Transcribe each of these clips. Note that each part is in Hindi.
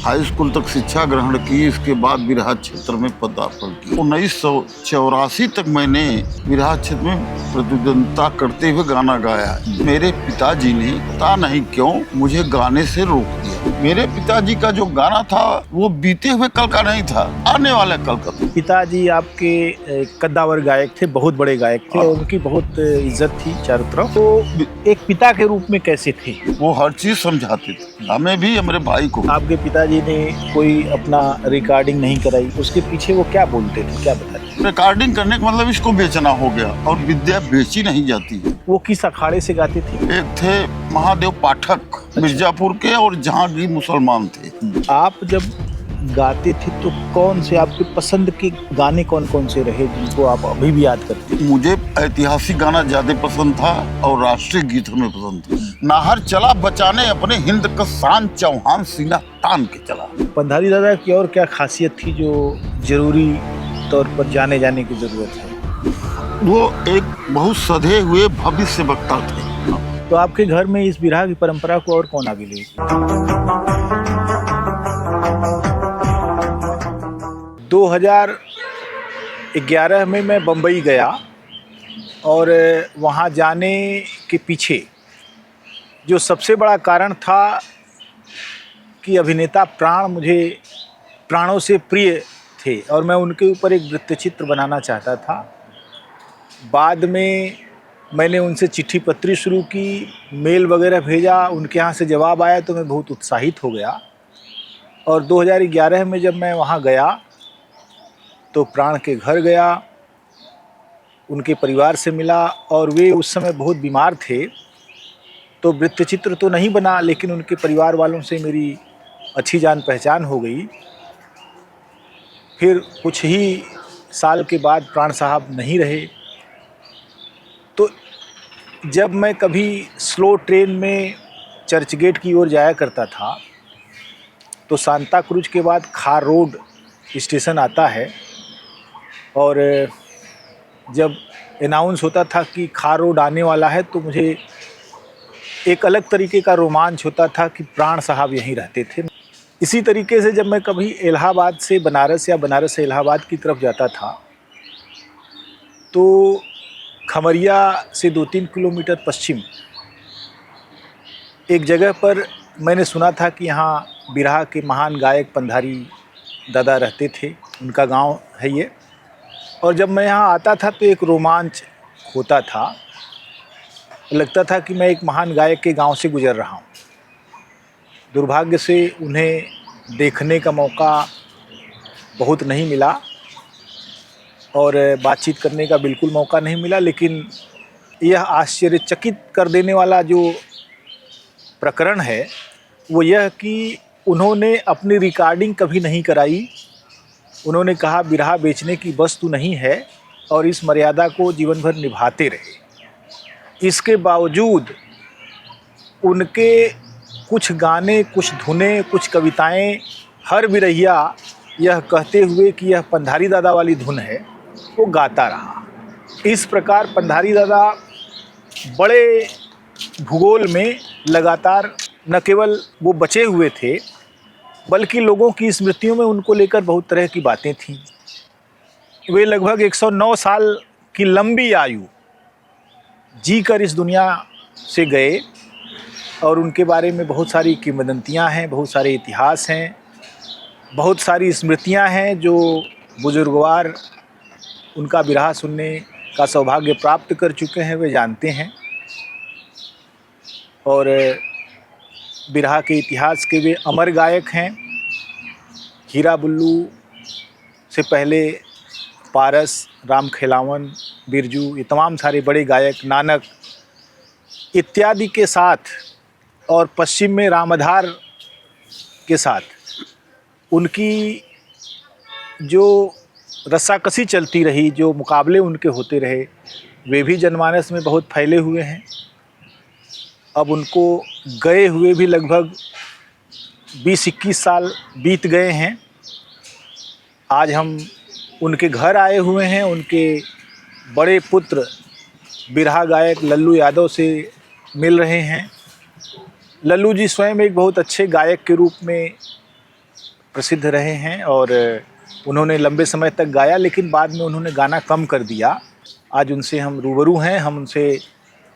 हाई स्कूल तक शिक्षा ग्रहण की, इसके बाद बिरहा क्षेत्र में पदार्पण किया। 1984 तक मैंने बिरहा क्षेत्र में प्रतिद्वंदिता करते हुए गाना गाया। मेरे पिताजी ने पता नहीं क्यों मुझे गाने से रोक दिया। मेरे पिताजी का जो गाना था वो बीते हुए कल का नहीं था, आने वाले कल का था। पिताजी आपके कद्दावर गायक थे, बहुत बड़े गायक थे और उनकी बहुत इज्जत थी चारों तरफ। तो एक पिता के रूप में कैसे थे? वो हर चीज समझाते थे, हमें भी, हमारे भाई को। आपके पिताजी ने कोई अपना रिकॉर्डिंग नहीं कराई, उसके पीछे वो क्या बोलते थे, क्या बताते? रिकॉर्डिंग करने का मतलब इसको बेचना हो गया, और विद्या बेची नहीं जाती है। वो किस अखाड़े से गाते थे? एक थे महादेव पाठक, मिर्जापुर के, और जहांगीर मुसलमान थे। आप जब गाते थे तो कौन से आपके पसंद के गाने कौन कौन से रहे जिनको आप अभी भी याद करते हैं? मुझे ऐतिहासिक गाना ज्यादा पसंद था और राष्ट्रीय गीत हमें पसंद था। नाहर चला बचाने अपने हिंद का शान, चौहान सीना तान के चला। पंधारी दादा की और क्या खासियत थी जो जरूरी तौर पर जाने जाने की जरूरत है? वो एक बहुत सधे हुए भविष्य वक्ता थे। तो आपके घर में इस बिरहा की परंपरा को और कौन आगे ले गया? 2011 में मैं बम्बई गया और वहाँ जाने के पीछे जो सबसे बड़ा कारण था कि अभिनेता प्राण मुझे प्राणों से प्रिय थे और मैं उनके ऊपर एक वृत्तचित्र बनाना चाहता था। बाद में मैंने उनसे चिट्ठी पत्री शुरू की, मेल वगैरह भेजा, उनके यहाँ से जवाब आया तो मैं बहुत उत्साहित हो गया। और 2011 में जब मैं वहाँ गया तो प्राण के घर गया, उनके परिवार से मिला और वे उस समय बहुत बीमार थे। तो वृत्तचित्र तो नहीं बना, लेकिन उनके परिवार वालों से मेरी अच्छी जान पहचान हो गई। फिर कुछ ही साल के बाद प्राण साहब नहीं रहे। तो जब मैं कभी स्लो ट्रेन में चर्च गेट की ओर जाया करता था तो सांता क्रूज के बाद खार रोड स्टेशन आता है और जब अनाउंस होता था कि खार रोड आने वाला है तो मुझे एक अलग तरीके का रोमांच होता था कि प्राण साहब यहीं रहते थे। इसी तरीके से जब मैं कभी इलाहाबाद से बनारस या बनारस से इलाहाबाद की तरफ जाता था तो खमरिया से 2-3 किलोमीटर पश्चिम एक जगह पर मैंने सुना था कि यहाँ बिरहा के महान गायक पंधारी दादा रहते थे, उनका गांव है ये। और जब मैं यहाँ आता था तो एक रोमांच होता था, लगता था कि मैं एक महान गायक के गांव से गुजर रहा हूँ। दुर्भाग्य से उन्हें देखने का मौका बहुत नहीं मिला और बातचीत करने का बिल्कुल मौका नहीं मिला, लेकिन यह आश्चर्यचकित कर देने वाला जो प्रकरण है वो यह कि उन्होंने अपनी रिकॉर्डिंग कभी नहीं कराई। उन्होंने कहा बिरहा बेचने की वस्तु नहीं है और इस मर्यादा को जीवन भर निभाते रहे। इसके बावजूद उनके कुछ गाने, कुछ धुनें, कुछ कविताएं हर बिरहिया यह कहते हुए कि यह पंधारी दादा वाली धुन है वो गाता रहा। इस प्रकार पंधारी दादा बड़े भूगोल में लगातार न केवल वो बचे हुए थे बल्कि लोगों की स्मृतियों में उनको लेकर बहुत तरह की बातें थीं। वे लगभग 109 साल की लंबी आयु जीकर इस दुनिया से गए और उनके बारे में बहुत सारी किंवदंतियां हैं, बहुत सारे इतिहास हैं, बहुत सारी स्मृतियां हैं जो बुजुर्गवार उनका बिरहा सुनने का सौभाग्य प्राप्त कर चुके हैं, वे जानते हैं। और बिरहा के इतिहास के वे अमर गायक हैं। हीरा बुल्लू से पहले पारस, राम खेलावन, बिरजू, ये तमाम सारे बड़े गायक, नानक इत्यादि के साथ और पश्चिम में रामाधार के साथ उनकी जो रस्साकसी चलती रही, जो मुकाबले उनके होते रहे, वे भी जनमानस में बहुत फैले हुए हैं। अब उनको गए हुए भी लगभग 20-21 साल बीत गए हैं। आज हम उनके घर आए हुए हैं। उनके बड़े पुत्र बिरहा गायक लल्लू यादव से मिल रहे हैं। लल्लू जी स्वयं एक बहुत अच्छे गायक के रूप में प्रसिद्ध रहे हैं और उन्होंने लंबे समय तक गाया, लेकिन बाद में उन्होंने गाना कम कर दिया। आज उनसे हम रूबरू हैं, हम उनसे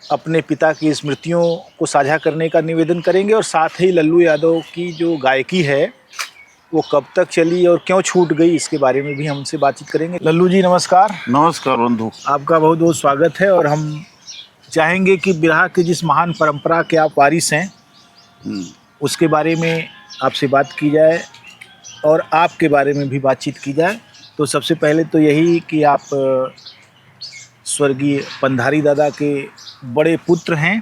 अपने पिता की स्मृतियों को साझा करने का निवेदन करेंगे और साथ ही लल्लू यादव की जो गायकी है वो कब तक चली और क्यों छूट गई, इसके बारे में भी हम उनसे बातचीत करेंगे। लल्लू जी नमस्कार। नमस्कार बंधु। आपका बहुत बहुत स्वागत है और हम चाहेंगे कि बिरहा की जिस महान परंपरा के आप वारिस हैं उसके बारे में आपसे बात की जाए और आपके बारे में भी बातचीत की जाए। तो सबसे पहले तो यही कि आप स्वर्गीय पंधारी दादा के बड़े पुत्र हैं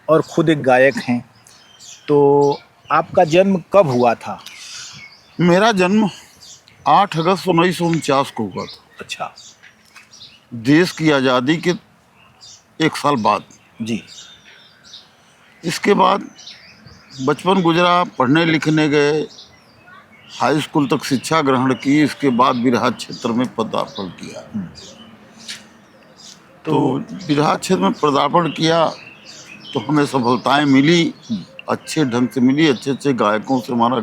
और खुद एक गायक हैं। तो आपका जन्म कब हुआ था? मेरा जन्म 8 अगस्त 1949 को हुआ था। अच्छा देश की आज़ादी के 1 साल बाद। जी। इसके बाद बचपन गुजरा, पढ़ने लिखने गए, हाई स्कूल तक शिक्षा ग्रहण की। इसके बाद बिरहा क्षेत्र में पदार्पण किया। तो बिरहा क्षेत्र में पदार्पण किया तो हमें सफलताएं मिली, अच्छे ढंग से मिली। अच्छे अच्छे गायकों से हमारा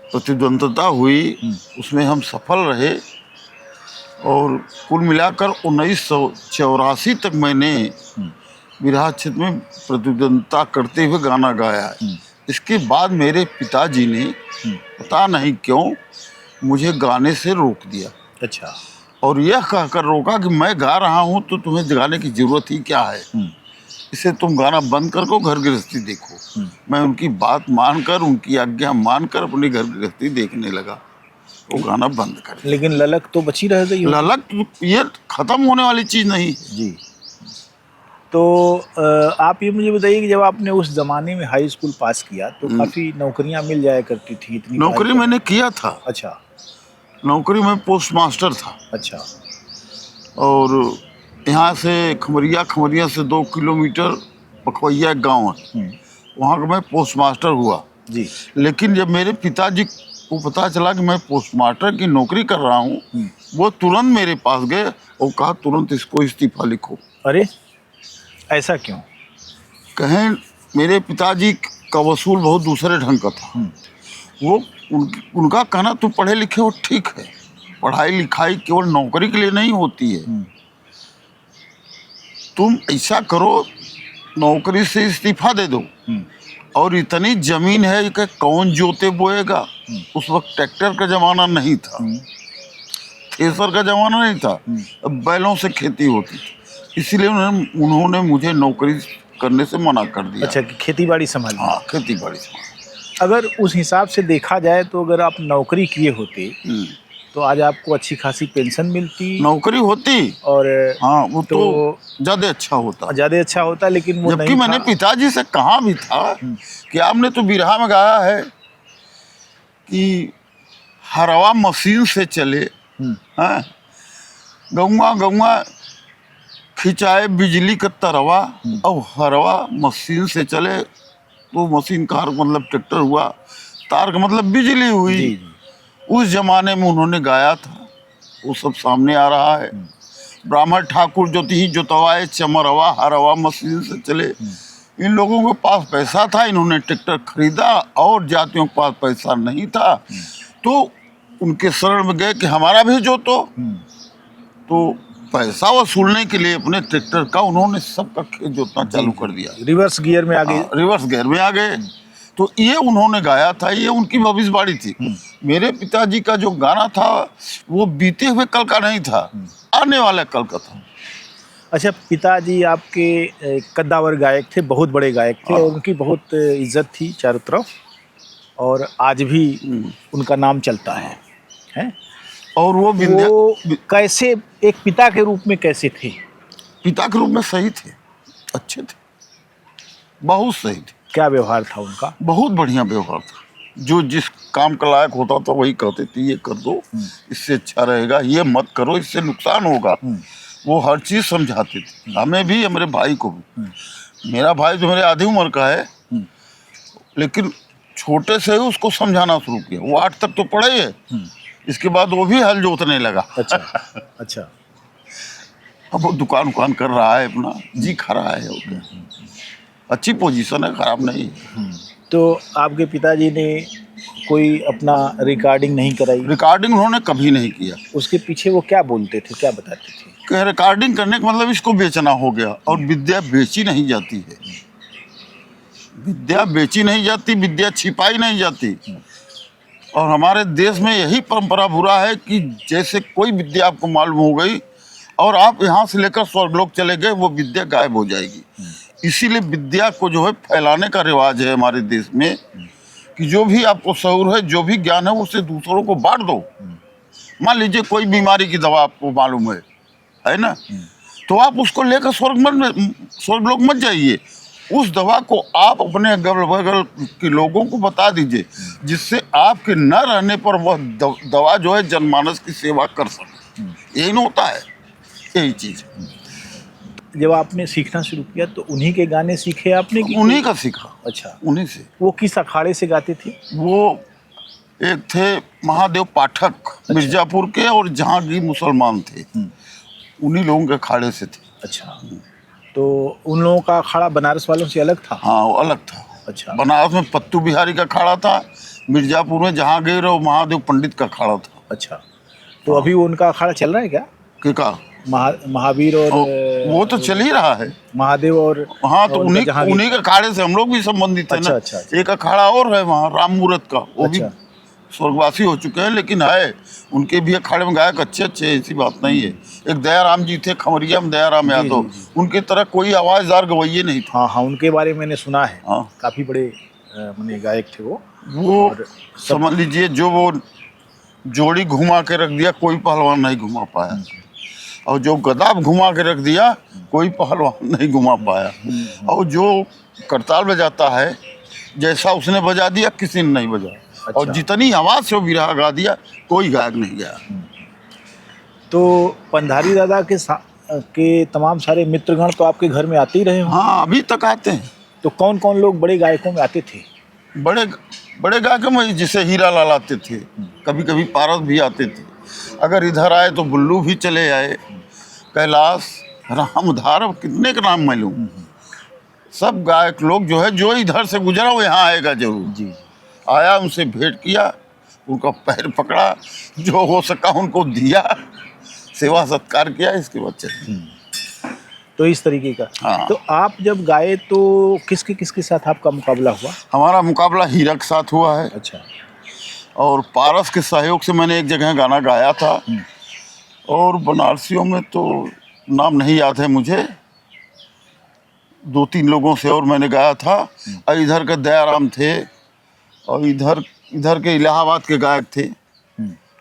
प्रतिद्वंदता हुई, उसमें हम सफल रहे और कुल मिलाकर 1984 तक मैंने बिरहा क्षेत्र में प्रतिद्वंदता करते हुए गाना गाया है। इसके बाद मेरे पिताजी ने पता नहीं क्यों मुझे गाने से रोक दिया। अच्छा। और यह कहकर रोका कि मैं गा रहा हूँ तो तुम्हें गाने की जरूरत ही क्या है, इसे तुम गाना बंद कर को घर गृहस्थी देखो। मैं उनकी बात मानकर, उनकी आज्ञा मानकर अपनी घर गृहस्थी देखने लगा। वो गाना बंद कर। लेकिन ललक तो बची रह गई। ललक ये खत्म होने वाली चीज नहीं जी। तो आप ये मुझे बताइए कि जब आपने उस ज़माने में हाई स्कूल पास किया तो काफ़ी नौकरियां मिल जाया करती थी, इतनी नौकरी मैंने किया था। अच्छा। नौकरी में पोस्ट मास्टर था। अच्छा। और यहाँ से खमरिया से 2 किलोमीटर पखवैया एक गाँव है, वहाँ का मैं पोस्ट मास्टर हुआ। जी। लेकिन जब मेरे पिताजी को पता चला कि मैं पोस्ट मास्टर की नौकरी कर रहा हूँ, वो तुरंत मेरे पास गए और कहा तुरंत इसको इस्तीफा लिखो। अरे ऐसा क्यों? कहें मेरे पिताजी का वसूल बहुत दूसरे ढंग का था। वो उनका कहना तुम पढ़े लिखे हो, ठीक है, पढ़ाई लिखाई केवल नौकरी के लिए नहीं होती है, तुम ऐसा करो नौकरी से इस्तीफा दे दो और इतनी जमीन है कि कौन जोते बोएगा। उस वक्त ट्रैक्टर का जमाना नहीं था, थ्रेसर का जमाना नहीं था, अब बैलों से खेती होती थी। इसीलिए उन्होंने मुझे नौकरी करने से मना कर दिया। अच्छा, कि खेती बाड़ी संभाली। हाँ, खेती बाड़ी संभाली। अगर उस हिसाब से देखा जाए तो अगर आप नौकरी किए होते तो आज आपको अच्छी खासी पेंशन मिलती, नौकरी होती और हाँ वो तो ज़्यादा अच्छा होता, लेकिन वो जबकि मैंने पिताजी से कहा भी था कि आपने तो बिरहा में गाया है कि हरवा मशीन से चले, हाँ, गौवा गौवा खिंचाए बिजली का तरवा, और हरवा मशीन से चले तो मशीन का मतलब ट्रैक्टर हुआ, तार का मतलब बिजली हुई। जी। उस जमाने में उन्होंने गाया था, वो सब सामने आ रहा है। ब्राह्मण ठाकुर जो ही जोतवाए चमरवा, हरवा मशीन से चले। इन लोगों के पास पैसा था, इन्होंने ट्रैक्टर खरीदा, और जातियों के पास पैसा नहीं था तो उनके शरण में गए कि हमारा भी जोतो। तो पैसा वसूलने के लिए अपने ट्रैक्टर का उन्होंने सबका खेत जोतना चालू कर दिया। रिवर्स गियर में आ गए। रिवर्स गियर में आ गए। तो ये उन्होंने गाया था, ये उनकी भविष्यवाणी थी। मेरे पिताजी का जो गाना था वो बीते हुए कल का नहीं था, आने वाले कल का था। अच्छा, पिताजी आपके कद्दावर गायक थे, बहुत बड़े गायक थे और उनकी बहुत इज्जत थी चारों तरफ, और आज भी उनका नाम चलता है? और वो कैसे एक पिता के रूप में कैसे थे? पिता के रूप में सही थे, अच्छे थे, बहुत सही थे। क्या व्यवहार था उनका? बहुत बढ़िया व्यवहार था। जो जिस काम का लायक होता था वही कहते थे, ये कर दो इससे अच्छा रहेगा, ये मत करो इससे नुकसान होगा। वो हर चीज़ समझाते थे, हमें भी, हमारे भाई को भी। मेरा भाई जो मेरे आधी उम्र का है, लेकिन छोटे से ही उसको समझाना शुरू किया। वो 8 तक तो पढ़े है, इसके बाद वो भी हल जोतने लगा। अच्छा। अच्छा। अब वो दुकान कर रहा है, अपना जी खा रहा है, अच्छी पोजीशन है, खराब नहीं। तो आपके पिताजी ने कोई अपना रिकॉर्डिंग नहीं कराई? रिकॉर्डिंग उन्होंने कभी नहीं किया। उसके पीछे वो क्या बोलते थे, क्या बताते थे? कि रिकॉर्डिंग करने का मतलब इसको बेचना हो गया, और विद्या बेची नहीं जाती है, विद्या बेची नहीं जाती, विद्या छिपाई नहीं जाती। और हमारे देश में यही परंपरा बुरा है कि जैसे कोई विद्या आपको मालूम हो गई और आप यहाँ से लेकर स्वर्गलोक चले गए, वो विद्या गायब हो जाएगी। इसीलिए विद्या को जो है फैलाने का रिवाज है हमारे देश में, कि जो भी आपको शऊर है, जो भी ज्ञान है, उसे दूसरों को बांट दो। मान लीजिए कोई बीमारी की दवा आपको मालूम है ना, तो आप उसको लेकर स्वर्गलोक मत जाइए, उस दवा को आप अपने अगल बगल के लोगों को बता दीजिए, जिससे आपके न रहने पर वह दवा जो है जनमानस की सेवा कर सके। यही ना होता है, यही चीज़। जब आपने सीखना शुरू किया तो उन्हीं के गाने सीखे आपने कि उन्हीं का सीखा। अच्छा, उन्हीं से। वो किस अखाड़े से गाते थे? वो एक थे महादेव पाठक, मिर्जापुर के, और जहांगीर मुसलमान थे, उन्हीं लोगों के अखाड़े से थे। अच्छा, तो उन लोगों का अखाड़ा बनारस वालों से अलग था? हाँ, वो अलग था। अच्छा, बनारस में पत्तू बिहारी का अखाड़ा था, मिर्जापुर में जहांगीर और महादेव पंडित का अखाड़ा था। अच्छा, तो अभी वो उनका अखाड़ा चल रहा है क्या? का महावीर और वो तो चल ही रहा है, महादेव और हाँ, तो और उन्हीं जहांगीर। उन्हीं के अखाड़े से हम लोग भी संबंधित है अच्छा, ना। अच्छा, अच्छा। एक अखाड़ा और है वहाँ राम मूरत का, वो भी अच्छा। स्वर्गवासी हो चुके हैं, लेकिन है उनके भी अखाड़े में गायक अच्छे अच्छे, ऐसी बात नहीं है। एक दयाराम जी थे खमरिया में, दयाराम यादव, उनके तरह कोई आवाज़दार गवैये नहीं था। हाँ हाँ, उनके बारे में मैंने सुना है। हाँ, काफ़ी बड़े माने गायक थे वो। वो समझ लीजिए, जो वो जोड़ी घुमा के रख दिया, कोई पहलवान नहीं घुमा पाया, और जो गदाब घुमा के रख दिया, कोई पहलवान नहीं घुमा पाया। और जो करताल बजाता है, जैसा उसने बजा दिया, किसी ने नहीं बजाया। अच्छा। और जितनी आवाज़ से वो बिरहा गा दिया, कोई गायक नहीं गया। तो पंधारी दादा के तमाम सारे मित्रगण तो आपके घर में आते ही रहे हों? हाँ, अभी तक आते हैं। तो कौन कौन लोग बड़े गायकों में आते थे? बड़े बड़े गायकों में जैसे हीरा लाल आते थे, कभी कभी पारस भी आते थे। अगर इधर आए तो बुल्लू भी चले आए, कैलाश, रामधार, कितने का नाम मालूम। सब गायक लोग जो है, जो इधर से गुजरा वो यहाँ आएगा जरूर। जी, आया, उनसे भेंट किया, उनका पैर पकड़ा, जो हो सका उनको दिया, सेवा सत्कार किया, इसके बाद चले। तो इस तरीके का। हाँ। तो आप जब गाए तो किसके साथ आपका मुकाबला हुआ? हमारा मुकाबला हीरा के साथ हुआ है, अच्छा, और पारस के सहयोग से मैंने एक जगह गाना गाया था, और बनारसियों में तो नाम नहीं याद है मुझे, 2-3 लोगों से और मैंने गाया था। और इधर के दयाराम थे, और इधर के इलाहाबाद के गायक थे,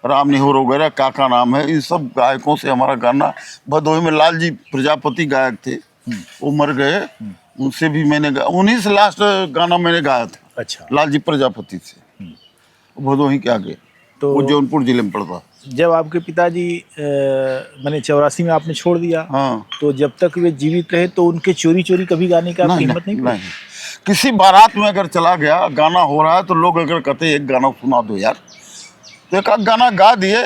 राम निहोर वगैरह, काका नाम है, इन सब गायकों से हमारा गाना। भदोही में लाल जी प्रजापति गायक थे, वो मर गए, उनसे भी मैंने उन्हीं से लास्ट गाना मैंने गाया था। अच्छा। लाल जी प्रजापति से, भदोही के आगे, तो वो जौनपुर जिले में पड़ता। जब आपके पिताजी मैंने 84 में आपने छोड़ दिया, हाँ, तो जब तक वे जीवित रहे तो उनके चोरी कभी गाने का आपकी हिम्मत नहीं? नहीं। किसी बारात में अगर चला गया, गाना हो रहा है, तो लोग अगर कहते एक गाना सुना दो यार, तो एक गाना गा दिए,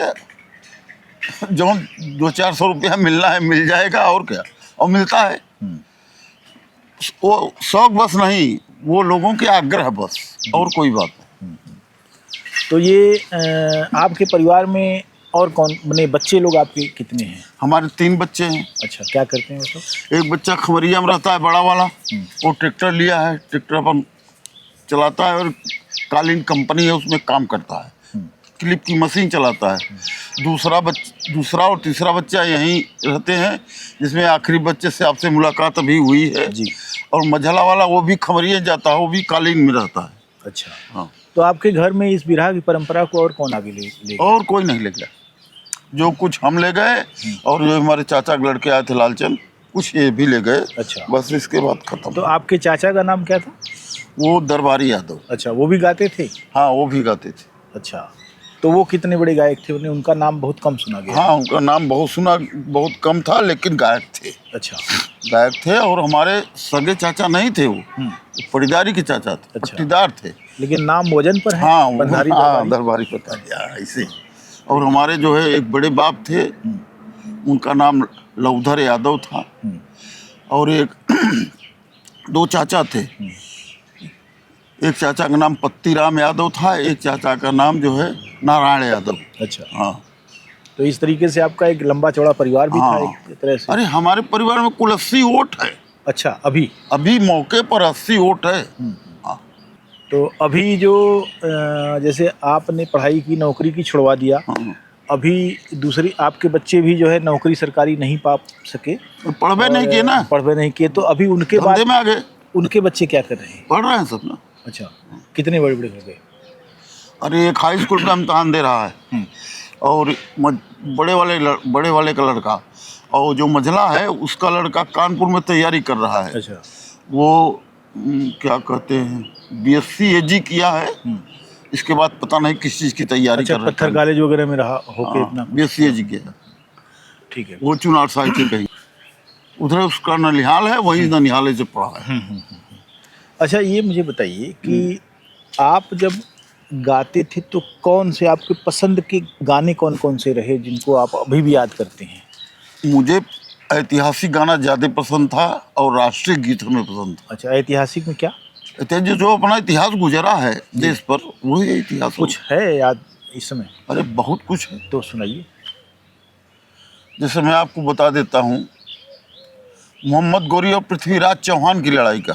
जो 200-400 रुपया मिलना है मिल जाएगा, और क्या, और मिलता है। वो शौक बस नहीं, वो लोगों के आग्रह बस, और कोई बात नहीं। तो ये आपके परिवार में और कौन बने बच्चे लोग आपके कितने हैं? हमारे 3 बच्चे हैं। अच्छा, क्या करते हैं वो सब? एक बच्चा खबरिया में रहता है, बड़ा वाला, वो ट्रैक्टर लिया है, ट्रैक्टर अपन चलाता है, और कालीन कंपनी है उसमें काम करता है, क्लिप की मशीन चलाता है। दूसरा और तीसरा बच्चा यहीं रहते हैं, जिसमें आखिरी बच्चे से आपसे मुलाकात अभी हुई है जी। और मझला वाला वो भी खबरिया जाता है, वो भी कालीन में रहता है। अच्छा, हाँ। तो आपके घर में इस बिरहा की परंपरा को और कौन आगे ले? और कोई नहीं ले गया, जो कुछ हम ले गए, और जो हमारे चाचा के लड़के आए थे लालचंद, कुछ ये भी ले गए। अच्छा। बस इसके बाद खत्म। तो आपके चाचा का नाम क्या था? वो दरबारी यादव। अच्छा, वो भी गाते थे? हाँ, वो भी गाते थे। अच्छा, तो वो कितने बड़े गायक थे? उन्हें उनका नाम बहुत कम सुना गया। हाँ, उनका नाम बहुत कम था, लेकिन गायक थे। अच्छा, गायक थे, और हमारे सगे चाचा नहीं थे, वो पटीदारी के चाचा थे। अच्छा। पट्टीदार थे, लेकिन नाम वजन पर है। हाँ, पंधारी दरबारी पता दिया ऐसे। और हमारे जो है एक बड़े बाप थे, उनका नाम लौधर यादव था, और एक 2 चाचा थे, एक चाचा का नाम पत्तीराम यादव था, एक चाचा का नाम जो है नारायण यादव। अच्छा, हाँ तो इस तरीके से आपका एक लंबा चौड़ा परिवार भी था हाँ। एक तरह से। अरे हमारे परिवार में कुल 80 वोट है। अच्छा, अभी मौके पर 80 वोट है। हाँ। तो अभी जो जैसे आपने पढ़ाई की, नौकरी की छुड़वा दिया, हाँ। अभी दूसरी आपके बच्चे भी जो है नौकरी सरकारी नहीं पा सके, तो पढ़वे नहीं किए ना, पढ़वे नहीं किए, तो अभी उनके धंधे बाद में आ गए। उनके बच्चे क्या कर रहे हैं? पढ़ रहे हैं सब ना। अच्छा, कितने बड़े बड़े हो गए? अरे एक हाई स्कूल का इम्तहान दे रहा है और बड़े वाले का लड़का, और जो मझला है उसका लड़का कानपुर में तैयारी कर रहा है। अच्छा, वो क्या कहते हैं, बीएससी एजी किया है। इसके बाद पता नहीं किस चीज़ की तैयारी अच्छा, कर रहा पत्थर कॉलेज वगैरह में रहा होके इतना? बीएससी एजी किया। ठीक है। वो चुनार साइड से कहीं उधर उसका ननिहाल है, वहीं ननिहाल से पढ़ा है। अच्छा, ये मुझे बताइए कि आप जब गाते थे तो कौन से आपके पसंद के गाने कौन कौन से रहे जिनको आप अभी भी याद करते हैं? मुझे ऐतिहासिक गाना ज़्यादा पसंद था और राष्ट्रीय गीत हमें पसंद था। अच्छा, ऐतिहासिक में क्या? जो अपना इतिहास गुजरा है देश पर, वही इतिहास कुछ है याद इस समय? अरे बहुत कुछ है। तो सुनाइए। जैसे मैं आपको बता देता हूँ, मोहम्मद गौरी और पृथ्वीराज चौहान की लड़ाई का,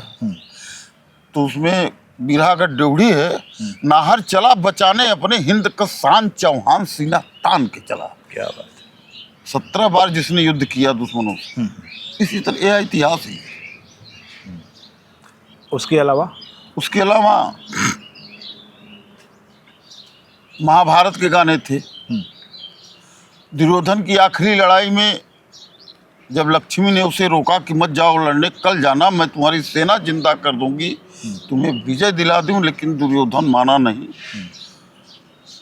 तो उसमें बिरहा का ड्योढ़ी है, नाहर चला बचाने अपने हिंद का शान, चौहान सीना तान के चला। क्या बात है। 17 बार जिसने युद्ध किया दुश्मनों से, इसी तरह यह इतिहास है। उसके अलावा महाभारत के गाने थे। दुर्योधन की आखिरी लड़ाई में जब लक्ष्मी ने उसे रोका कि मत जाओ लड़ने, कल जाना, मैं तुम्हारी सेना जिंदा कर दूंगी, तुम्हें विजय दिला दूं, लेकिन दुर्योधन माना नहीं।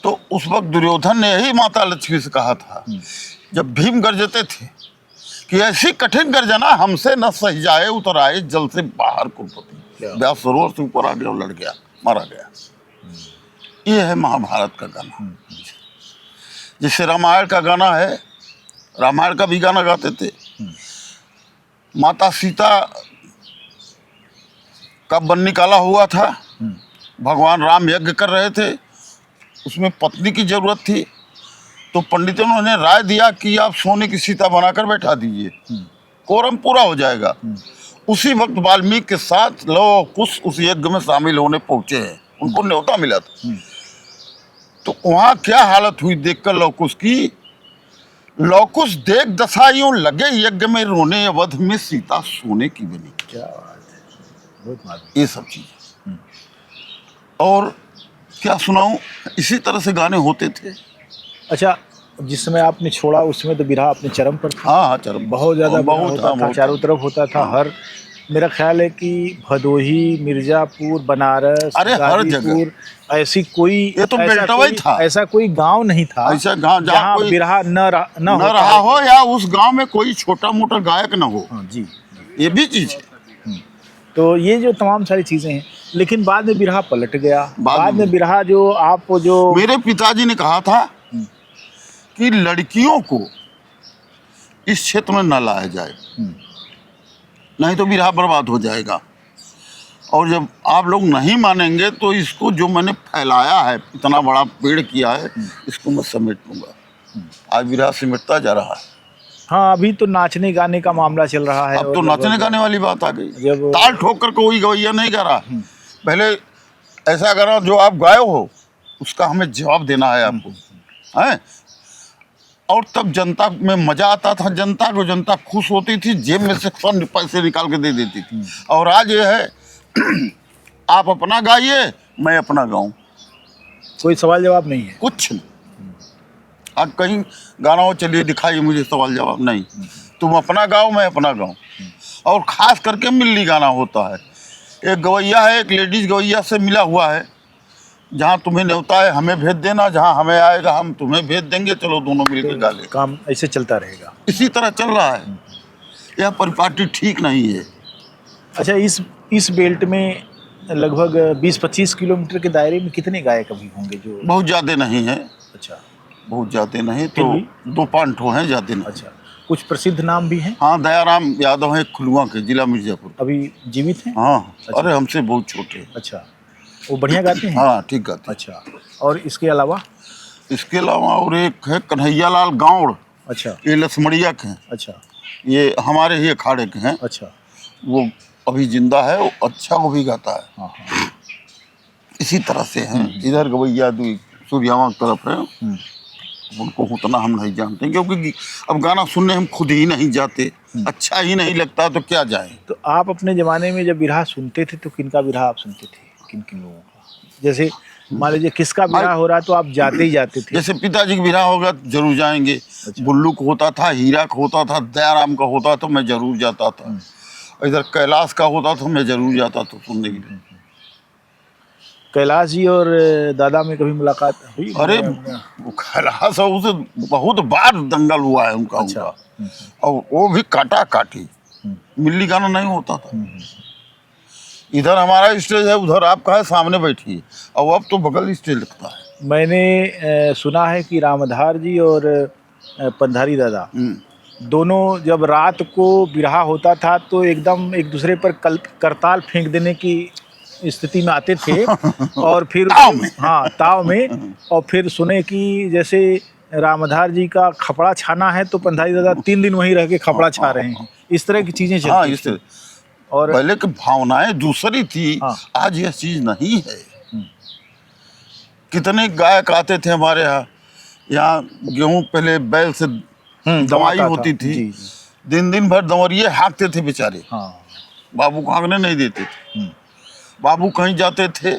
तो उस वक्त दुर्योधन ने यही माता लक्ष्मी से कहा था, जब भीम गरजते थे कि ऐसी कठिन गर्जना हमसे न सही जाए, उतर आए जल से बाहर कुलपति, व्यास सरोवर से ऊपर आ गया और लड़ गया, मारा गया। ये है महाभारत का गाना। जैसे रामायण का गाना है, रामायण का भी गाना गाते थे। माता सीता का वन निकाला हुआ था, भगवान राम यज्ञ कर रहे थे, उसमें पत्नी की जरूरत थी, तो पंडितों ने राय दिया कि आप सोने की सीता बनाकर बैठा दीजिए, कोरम पूरा हो जाएगा। उसी वक्त वाल्मीकि के साथ लव और कुश उस यज्ञ में शामिल होने पहुंचे हैं, उनको न्योता मिला था। तो वहाँ क्या हालत हुई देखकर लवकुश की, लवकुश देख दशा यूं लगे यज्ञ में रोने, अवध में सीता सोने की बनी। क्या बात है, बहुत मालूम। ये सब चीजें और क्या सुनाऊं, इसी तरह से गाने होते थे। अच्छा, जिस समय आपने छोड़ा उसमें तो बिरहा अपने चरम पर था। हाँ चरम, बहुत ज़्यादा बिरहा होता था, चारों तरफ होता था। हर मेरा ख्याल है कि भदोही, मिर्ज़ापुर, बनारस, अरे हर जगह ऐसी कोई, ये तो बेल्टवा ही था, ऐसा कोई गांव नहीं था ऐसा गांव जहाँ कोई बिरहा न रहा हो, या उस गांव में कोई छोटा मोटा गायक न हो। हाँ जी, ये भी चीज है। तो ये जो तमाम सारी चीज़ें हैं, लेकिन बाद में बिरहा पलट गया। बाद में बिरहा जो मेरे पिताजी ने कहा था कि लड़कियों को इस क्षेत्र में न लाया जाए, नहीं तो बिरहा बर्बाद हो जाएगा। और जब आप लोग नहीं मानेंगे तो इसको जो मैंने फैलाया है, इतना बड़ा पेड़ किया है, इसको मैं समेट लूँगा। आज बिरहा सिमटता जा रहा है। हाँ, अभी तो नाचने गाने का मामला चल रहा है। अब तो नाचने गाने वाली बात आ गई। जब ताल ठोक कर कोई गवैया नहीं गा रहा। पहले ऐसा करा, जो आप गाए हो उसका हमें जवाब देना है आपको, है। और तब जनता में मजा आता था, जनता खुश होती थी, जेब में से फंड पैसे निकाल के दे देती थी। और आज ये है आप अपना गाइए, मैं अपना गाऊं, कोई सवाल जवाब नहीं है, कुछ नहीं। आज कहीं गाना हो, चलिए दिखाइए मुझे, सवाल जवाब नहीं, तुम अपना गाओ मैं अपना गाऊं। और ख़ास करके मिलनी गाना होता है। एक गवैया है, एक लेडीज़ गवैया से मिला हुआ है, जहाँ तुम्हें न्योता है हमें भेज देना, जहाँ हमें आएगा हम तुम्हें भेज देंगे, चलो दोनों मिलकर गा ले। काम ऐसे चलता रहेगा, इसी तरह चल रहा है। यह परिपाटी ठीक नहीं है। अच्छा, इस बेल्ट में लगभग 20-25 किलोमीटर के दायरे में कितने गायक अभी होंगे जो? बहुत ज़्यादा नहीं है। अच्छा, बहुत ज़्यादा नहीं, तो 2-5 ठो हैं, ज़्यादा नहीं। अच्छा, कुछ प्रसिद्ध नाम भी हैं? हाँ, दयाराम यादव है, खुलुआ के, जिला मिर्ज़ापुर। अभी जीवित हैं? हाँ। अच्छा। अरे हमसे बहुत छोटे हैं। अच्छा, वो बढ़िया गाते हैं? हाँ ठीक गाते हैं। अच्छा, और इसके अलावा? इसके अलावा और एक है कन्हैया लाल गाँव, अच्छा ये लसमड़िया के हैं, अच्छा ये हमारे ही अखाड़े के हैं। अच्छा। वो अभी जिंदा है, वो अच्छा वो भी गाता है। हाँ हाँ। इसी तरह से हैं इधर गवैया दुई सूर्यावा की तरफ है, उनको उतना हम नहीं जानते क्योंकि अब गाना सुनने हम खुद ही नहीं जाते, अच्छा ही नहीं लगता तो क्या जाए। तो आप अपने ज़माने में जब बिरहा सुनते थे तो किनका बिरहा आप सुनते थे, किन किन लोगों का? जैसे मान लीजिए किसका बिरहा हो रहा तो आप जाते ही जाते थे? जैसे पिताजी का बिरहा होगा तो जरूर जाएंगे। अच्छा। बुल्लू का होता था, हीरा का होता था, दयाराम का होता तो मैं जरूर जाता था। इधर कैलाश का होता तो मैं जरूर जाता था सुनने के लिए। कैलाश जी और दादा में कभी मुलाकात हुई? अरे वो कैलाश है, उसे बहुत बार दंगल हुआ है उनका। अच्छा। उनका और वो भी काटा काटी, मिल्ली गाना नहीं होता था। इधर हमारा स्टेज है, उधर आपका है, सामने बैठी है, और अब तो बगल स्टेज लगता है। मैंने सुना है कि रामधार जी और पंधारी दादा दोनों जब रात को बिरहा होता था तो एकदम एक दूसरे पर करताल फेंक देने की स्थिति में आते थे और फिर ताव में। हाँ ताव में, और फिर सुने कि जैसे रामधार जी का खपड़ा छाना है तो पंधारी दादा 3 दिन वहीं रह के खपड़ा छा रहे हैं, इस तरह की चीजें हाँ, चलती इससे थी। और पहले की भावनाएं दूसरी थी। हाँ। आज यह चीज नहीं है। कितने गायक आते थे हमारे यहाँ गेहूं पहले बैल से दवाई दमाता होती था। थी। जी, जी। दिन भर दंवरिये हाँकते थे बेचारे, हाँ। बाबू को हाँकने नहीं देते थे। बाबू कहीं जाते थे,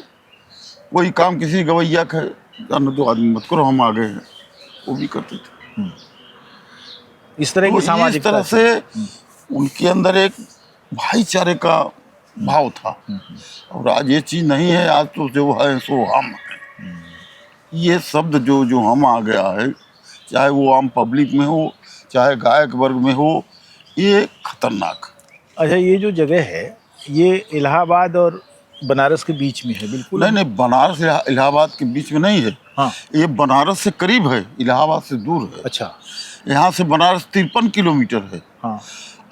कोई काम किसी गवैया का जाने दो आदमी मत करो, हम आ गए हैं, वो भी करते थे। इस तरह की तो सामाजिक इस तरह से उनके अंदर एक भाईचारे का भाव था। और आज ये चीज नहीं है। आज तो जो है सो हम हैं। ये शब्द जो हम आ गया है, चाहे वो आम पब्लिक में हो, चाहे गायक वर्ग में हो, ये खतरनाक। अच्छा, ये जो जगह है ये इलाहाबाद और बनारस के बीच में है? बिल्कुल नहीं, बनारस इलाहाबाद के बीच में नहीं है। हाँ। ये बनारस से करीब है, इलाहाबाद से दूर है। अच्छा। यहाँ से बनारस 53 किलोमीटर है हाँ।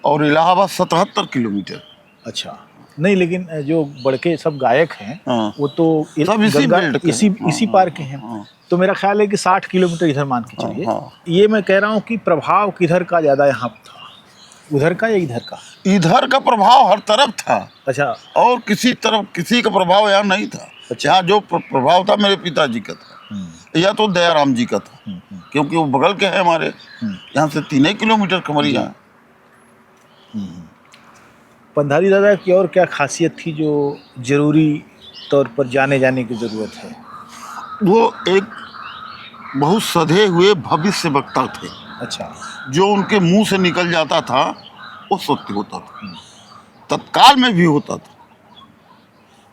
और इलाहाबाद 77 किलोमीटर। अच्छा, नहीं लेकिन जो बड़के सब गायक हैं हाँ। वो तो सब इसी गंगा बेल्ट के इसी हैं। इसी पार के हैं। हाँ। तो मेरा ख्याल है कि 60 किलोमीटर इधर मान के चलिए। हाँ। ये मैं कह रहा हूँ कि प्रभाव किधर का ज़्यादा यहाँ था, उधर का या इधर का? इधर का प्रभाव हर तरफ था। अच्छा। और किसी तरफ किसी का प्रभाव यहाँ नहीं था। अच्छा। यहाँ जो प्रभाव था मेरे पिताजी का था, या तो दयाराम जी का था, क्योंकि वो बगल के हैं हमारे। यहाँ से 3 किलोमीटर कमरिया है। पंधारी दादा की और क्या खासियत थी जो जरूरी तौर पर जाने जाने की ज़रूरत है? वो एक बहुत सधे हुए भविष्य वक्ता थे। अच्छा। जो उनके मुंह से निकल जाता था वो सत्य होता था, तत्काल में भी होता था।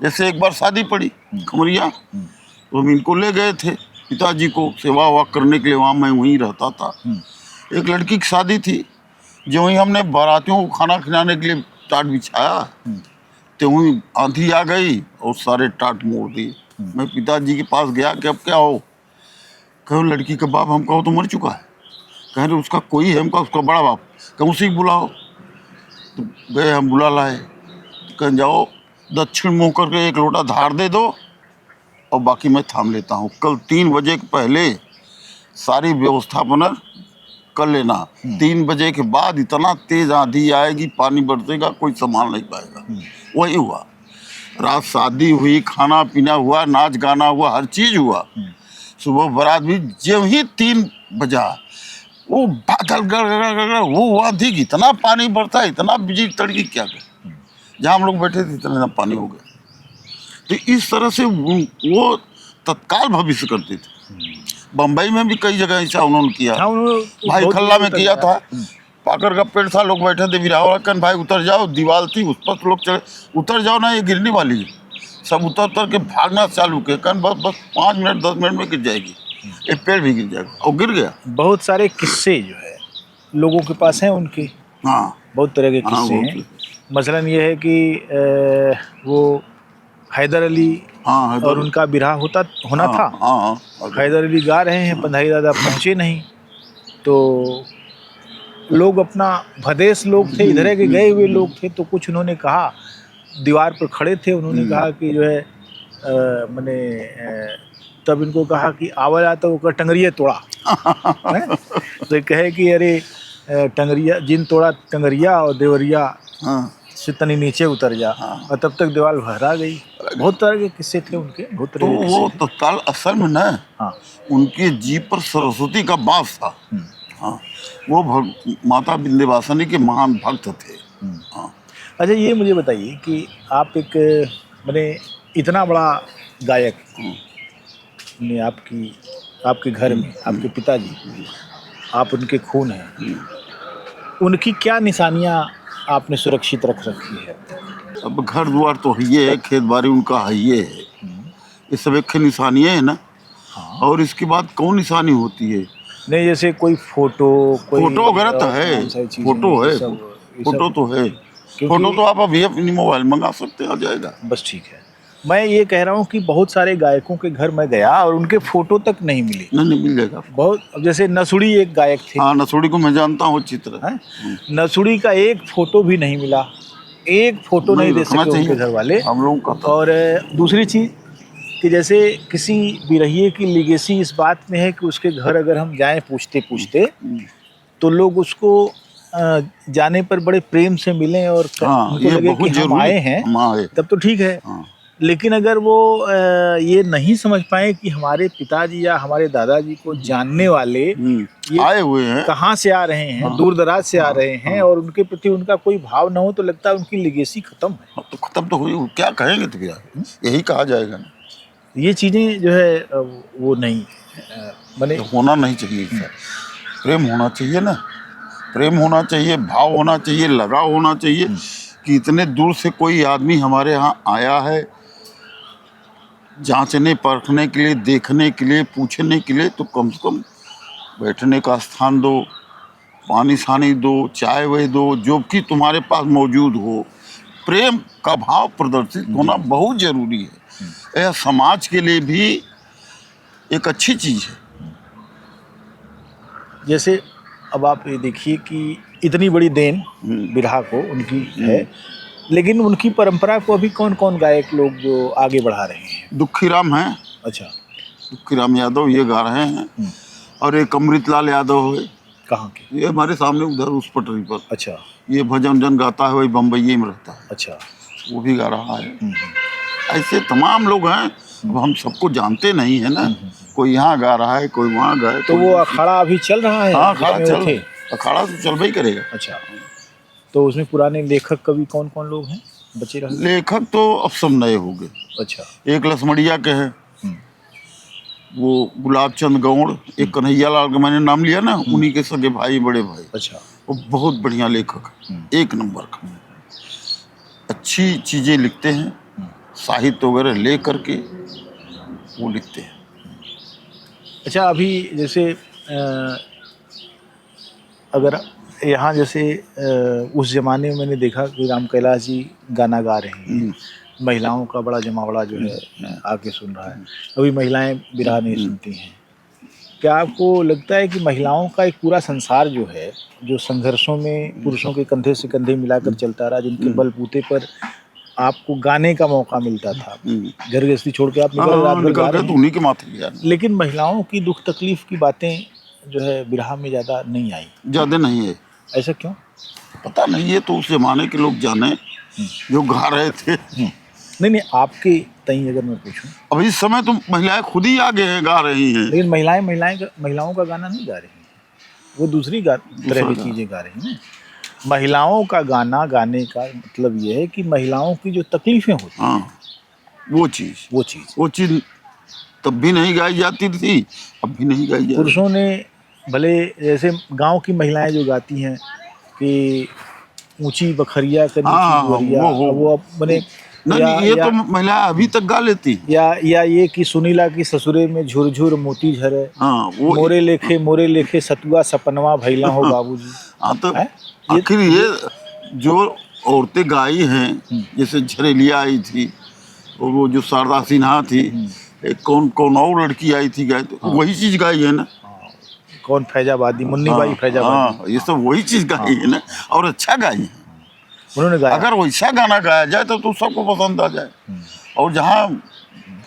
जैसे एक बार शादी पड़ी खमरिया, तो हम इनको ले गए थे पिताजी को सेवा वेवा करने के लिए, वहाँ मैं वहीं रहता था। एक लड़की की शादी थी, जो वहीं हमने बारातियों को खाना खिलाने के लिए टाट बिछाया, तो वहीं आंधी आ गई और सारे टाट मोड़ दिए। मैं पिताजी के पास गया कि अब क्या हो? कहो लड़की का बाप, हम कहो तो मर चुका है। कह रहे उसका कोई है? हमका उसका बड़ा बाप। कहीं उसी को बुलाओ। तो गए, हम बुला लाए। तो कह जाओ दक्षिण मुँह करके 1 लोटा धार दे दो और बाकी मैं थाम लेता हूँ। कल 3 बजे के पहले सारी व्यवस्थापना कर लेना। 3 बजे के बाद इतना तेज आंधी आएगी, पानी बरसेगा, कोई संभाल नहीं पाएगा। वही हुआ। रात शादी हुई, खाना पीना हुआ, नाच गाना हुआ, हर चीज हुआ। सुबह बारात भी जब ही 3 बजा, वो बादल गड़ वो आंधी की इतना पानी बरसा, इतना बिजली तड़की, क्या कर जहाँ हम लोग बैठे थे इतना पानी हो गया। तो इस तरह से वो तत्काल भविष्य करते थे। बम्बई में भी कई जगह ऐसा उन्होंने किया। हाँ, भाई खल्ला में किया था। पाकर का पेड़ था, लोग बैठे थे, विरावकन भाई उतर जाओ, दीवार थी उस पर लोग चले, उतर जाओ ना, ये गिरने वाली है। सब उतर के भागना चालू किया, कन बस 5 मिनट 10 मिनट में गिर जाएगी, एक पेड़ भी गिर जाएगा, और गिर गया। बहुत सारे किस्से जो है लोगों के पास हैं उनके। हाँ, बहुत तरह के हाँ, किस्से बहुत हैं। मसलन ये है कि वो हैदर अली हाँ, और उनका बिरहा होना था। हाँ, हैदर अली गा रहे हैं, पंधारी दादा पहुँचे नहीं, तो लोग अपना भदेश लोग थे, इधर के गए हुए लोग थे, तो कुछ उन्होंने कहा, दीवार पर खड़े थे, उन्होंने कहा कि जो है मैंने तब इनको कहा कि आवला तो ओकर टंगरिया तोड़ा हैं? तो कहे कि अरे टंगरिया जिन तोड़ा टंगरिया और देवरिया हाँ से तनी नीचे उतर जा। और तब तक दीवार भरा गई। बहुत तरह के किस्से थे उनके, बहुत तो तरह के वो किस्से थे। तत्काल असल में न हाँ। उनके जीव पर सरस्वती का वास था। हाँ, वो माता विंध्यवासिनी के महान भक्त थे। हाँ। अच्छा ये मुझे बताइए कि आप एक मैंने इतना बड़ा गायक ने आपके घर में आपके पिताजी, आप उनके खून हैं, उनकी क्या निशानियां आपने सुरक्षित रख रखी है? अब घर द्वार तो है, खेत बाड़ी उनका है, ये सब एक निशानियाँ है ना। और इसके बाद कौन निशानी होती है? नहीं जैसे कोई फोटो फोटो वगैरह तो है, फोटो है, फोटो तो है, फोटो तो आप अभी अपनी मोबाइल मंगा सकते हैं, आ जाएगा। बस ठीक है। मैं ये कह रहा हूँ कि बहुत सारे गायकों के घर मैं गया और उनके फोटो तक नहीं मिले। नहीं मिल जाएगा। बहुत, जैसे नसुड़ी एक गायक थे। हाँ, नसुड़ी को मैं जानता हूँ अच्छी तरह। नसुड़ी का एक फोटो भी नहीं मिला, एक फोटो नहीं दे सके उनके घर वाले। हम लोगों का तो। और दूसरी चीज़ कि जैसे किसी बिरहिए की लिगेसी इस बात में है कि उसके घर अगर हम जाएं पूछते पूछते तो लोग उसको जाने पर बड़े प्रेम से मिलें और उनको लगे कि हम आए हैं, तब तो ठीक है। लेकिन अगर वो ये नहीं समझ पाए कि हमारे पिताजी या हमारे दादाजी को जानने वाले ये आए हुए हैं, कहाँ से आ रहे हैं, दूर दराज से आ रहे हैं, और उनके प्रति उनका कोई भाव न हो, तो लगता है उनकी लिगेसी खत्म है। तो खत्म तो हुई, क्या कहेंगे तो क्या, यही कहा जाएगा ना। ये चीज़ें जो है वो नहीं मैंने होना नहीं चाहिए। प्रेम होना चाहिए ना, प्रेम होना चाहिए, भाव होना चाहिए, लगाव होना चाहिए कि इतने दूर से कोई आदमी हमारे यहाँ आया है जांचने परखने के लिए, देखने के लिए, पूछने के लिए, तो कम से कम बैठने का स्थान दो, पानी सानी दो, चाय वाय दो, जो कि तुम्हारे पास मौजूद हो। प्रेम का भाव प्रदर्शित होना बहुत ज़रूरी है। यह समाज के लिए भी एक अच्छी चीज़ है। जैसे अब आप ये देखिए कि इतनी बड़ी देन बिरहा को उनकी है, लेकिन उनकी परंपरा को अभी कौन कौन गायक लोग जो आगे बढ़ा रहे हैं? दुखीराम हैं। अच्छा। दुखीराम यादव ये गा रहे हैं, और एक अमृतलाल यादव है। कहाँ के? ये हमारे सामने उधर उस पटरी पर। अच्छा। ये भजन जन गाता है, वही बम्बई में रहता है। अच्छा। वो भी गा रहा है। ऐसे तमाम लोग हैं, अब हम सबको जानते नहीं है ना। कोई यहाँ गा रहा है, कोई वहाँ गा है। तो वो अखाड़ा अभी चल रहा है? हाँ, अखाड़ा तो चल ही करेगा। अच्छा। तो उसमें पुराने लेखक कवि कौन कौन लोग हैं बचे रहे? लेखक तो अब सब नए हो गए। अच्छा। एक लसमड़िया के हैं, वो गुलाब चंद गौड़, एक कन्हैया लाल का मैंने नाम लिया ना, उन्हीं के सगे भाई, बड़े भाई। अच्छा। वो बहुत बढ़िया लेखक, एक नंबर का, अच्छी चीज़ें लिखते हैं, साहित्य वगैरह ले करके वो लिखते हैं। अच्छा, अभी जैसे अगर यहाँ जैसे उस ज़माने में मैंने देखा कि राम कैलाश जी गाना गा रहे हैं, महिलाओं का बड़ा जमावड़ा जो है आके सुन रहा है। अभी महिलाएं बिरहा नहीं सुनती हैं। क्या आपको लगता है कि महिलाओं का एक पूरा संसार जो है, जो संघर्षों में पुरुषों के कंधे से कंधे मिलाकर चलता रहा, जिनके बलबूते पर आपको गाने का मौका मिलता था, घर गृहस्थी छोड़ के आप निकल रात भर गा रहे हैं, उन्हीं के माथे, लेकिन महिलाओं की दुख तकलीफ की बातें जो है बिरहा में ज़्यादा नहीं आई? ज़्यादा नहीं है। ऐसा क्यों? पता नहीं है, तो उस जमाने के लोग जाने जो गा रहे थे। नहीं, आपके तई अगर मैं पूछूं, अब इस समय तो महिलाएं खुद ही आगे हैं, गा रही हैं। लेकिन महिलाओं का गाना नहीं गा रही हैं, वो दूसरी तरह की चीज़ें गा रही हैं। महिलाओं का गाना गाने का मतलब ये है कि महिलाओं की जो तकलीफें होती हैं, वो चीज़ तब भी नहीं गाई जाती थी, अब भी नहीं गाई जाती। पुरुषों ने भले, जैसे गांव की महिलाएं जो गाती हैं कि ऊंची बखरिया का नीची गुवरिया, वो अब बने नहीं, ये तो महिला अभी तक गा लेती। या ये कि सुनीला की ससुरे में झुरझुर मोती झरे, मोरे लेखे सतुआ सपनवा भैला हो बाबूजी। तो आखिर ये जो औरतें गाई हैं, जैसे झरेलिया आई थी, और वो जो शारदा सिन्हा थी, कौन और लड़की आई थी गाई, तो वही चीज गाई है ना। कौन फैजाबादी, मुन्नी बाई फैजाबादी, ये सब वही चीज गाई है ना, और अच्छा गाई है उन्होंने गाया। अगर वैसा गाना गाया जाए तो सबको पसंद आ जाए। और जहाँ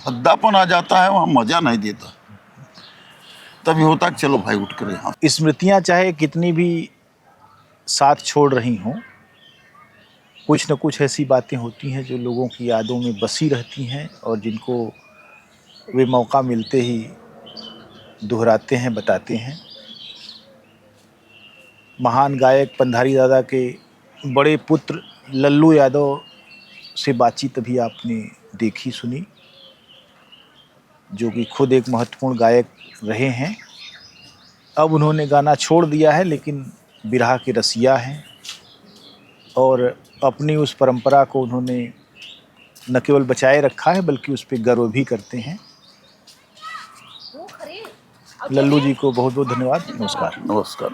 भद्दापन आ जाता है, वहाँ मजा नहीं देता। तभी होता कि चलो भाई उठ कर यहाँ। स्मृतियाँ चाहे कितनी भी साथ छोड़ रही हों, कुछ न कुछ ऐसी बातें होती हैं जो लोगों की यादों में बसी रहती हैं और जिनको वे मौका मिलते ही दोहराते हैं, बताते हैं। महान गायक पंधारी दादा के बड़े पुत्र लल्लू यादव से बातचीत अभी आपने देखी सुनी, जो कि खुद एक महत्वपूर्ण गायक रहे हैं। अब उन्होंने गाना छोड़ दिया है, लेकिन बिरहा के रसिया हैं और अपनी उस परंपरा को उन्होंने न केवल बचाए रखा है बल्कि उस पर गर्व भी करते हैं। लल्लू जी को बहुत बहुत धन्यवाद। नमस्कार। नमस्कार।